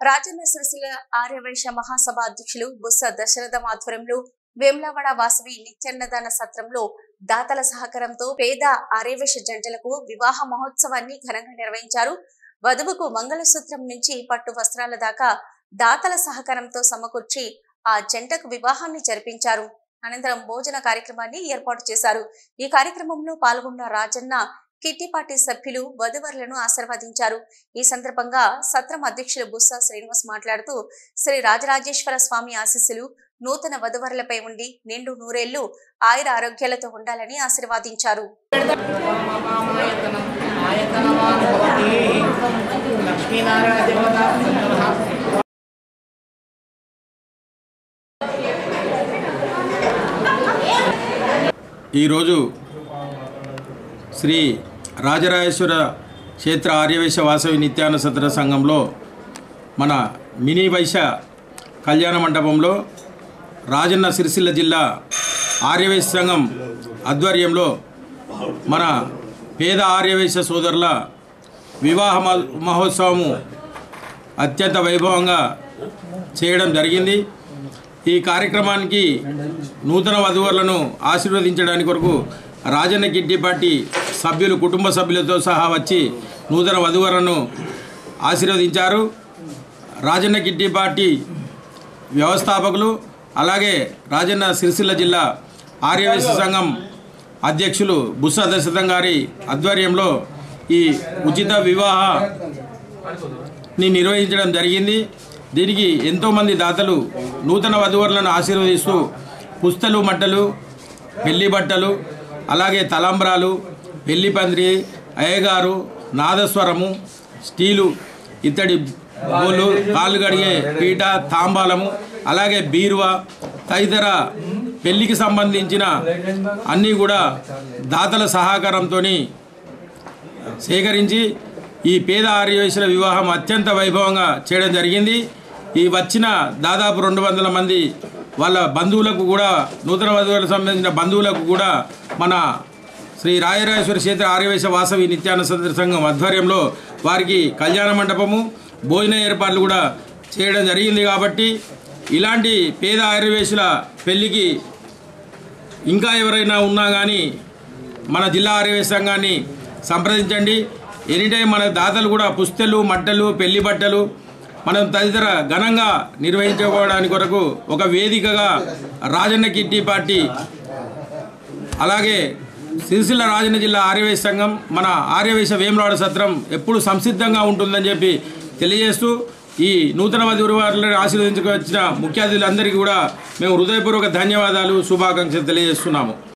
రాజన్న సిరిసిల్ల ఆర్యవైశ్య మహాసభ అధ్యక్షులు బుస్స దశరథం ఆధ్వర్యంలో వేములవాడ వాసవి నిత్యాన్నదాన సత్రంలో దాతల సహకారంతో పేద ఆర్యవైశ్య జంటలకు వివాహ మహోత్సవాన్ని ఘనంగా నిర్వహించారు. వధువుకు మంగళసూత్రం నుంచి పట్టు వస్త్రాల దాకా దాతల సహకారంతో సమకూర్చి ఆ జంటకు వివాహాన్ని జరిపించారు. అనంతరం భోజన కార్యక్రమాన్ని ఏర్పాటు చేశారు. ఈ కార్యక్రమంలో పాల్గొన్న రాజన్న కిట్టి పార్టీ సభ్యులు వధువరులను ఆశీర్వదించారు. ఈ సందర్భంగా సత్రం అధ్యక్షులు బుస్స శ్రీనివాస్ మాట్లాడుతూ శ్రీ రాజరాజేశ్వర స్వామి ఆశీస్సులు నూతన వధువరులపై ఉండి నిండు నూరేళ్లు ఆయుర ఆరోగ్యాలతో ఉండాలని ఆశీర్వదించారు. ఈరోజు శ్రీ రాజరాజేశ్వర క్షేత్ర ఆర్యవైశ్య వాసవి నిత్యాన్న సత్ర సంఘంలో మన మినీ వైశ్య కళ్యాణ మండపంలో రాజన్న సిరిసిల్ల జిల్లా ఆర్యవైశ్య సంఘం ఆధ్వర్యంలో మన పేద ఆర్యవైశ్య సోదరుల వివాహ మహోత్సవము అత్యంత వైభవంగా చేయడం జరిగింది. ఈ కార్యక్రమానికి నూతన వధువరులను ఆశీర్వదించడానికి కొరకు రాజన్న కిట్టి పార్టీ సభ్యులు కుటుంబ సభ్యులతో సహా వచ్చి నూతన వధువరులను ఆశీర్వదించారు. రాజన్న కిట్టి పార్టీ వ్యవస్థాపకులు అలాగే రాజన్న సిరిసిల్ల జిల్లా ఆర్యవైశ్య సంఘం అధ్యక్షులు బుస్స దశరథం గారి ఆధ్వర్యంలో ఈ ఉచిత వివాహాన్ని నిర్వహించడం జరిగింది. దీనికి ఎంతోమంది దాతలు నూతన వధువరులను ఆశీర్వదిస్తూ పుస్తలు మట్టలు, పెళ్లి బట్టలు, అలాగే తలంబ్రాలు, పెళ్లి పందిరి, అయ్యగారు, నాదస్వరము, స్టీలు ఇత్తడి బోలు, కాళ్ళు కడిగే పీట, తాంబాలము, అలాగే బీరువా తదితర పెళ్లికి సంబంధించిన అన్నీ కూడా దాతల సహకారంతో సేకరించి ఈ పేద ఆర్యవైశ్యుల వివాహం అత్యంత వైభవంగా చేయడం జరిగింది. ఈ వచ్చిన దాదాపు 200 మంది వాళ్ళ బంధువులకు కూడా నూతన వధువులకు సంబంధించిన బంధువులకు కూడా మన శ్రీ రాజరాజేశ్వర క్షేత్ర ఆర్యవైశ్య వాసవి నిత్యాన్న సంఘం ఆధ్వర్యంలో వారికి కళ్యాణ మండపము, భోజన ఏర్పాట్లు కూడా చేయడం జరిగింది. కాబట్టి ఇలాంటి పేద ఆర్యవైశ్యుల పెళ్లికి ఇంకా ఎవరైనా ఉన్నా కానీ మన జిల్లా ఆర్యవైశ్య సంఘాన్ని సంప్రదించండి. ఎనీటైం మన దాతలు కూడా పుస్తలు, మట్టలు, పెళ్లి బట్టలు మనం తదితర ఘనంగా నిర్వహించుకోవడానికి కొరకు ఒక వేదికగా రాజన్న కిట్టి పార్టీ అలాగే సిరిసిల్ల రాజన్న జిల్లా ఆర్యవైశ్య సంఘం మన ఆర్యవైశ్య వేములవాడ సత్రం ఎప్పుడు సంసిద్ధంగా ఉంటుందని చెప్పి తెలియజేస్తూ ఈ నూతన వధువరులను ఆశీర్వదించుకొచ్చిన ముఖ్య అతిథులందరికీ కూడా మేము హృదయపూర్వక ధన్యవాదాలు, శుభాకాంక్షలు తెలియజేస్తున్నాము.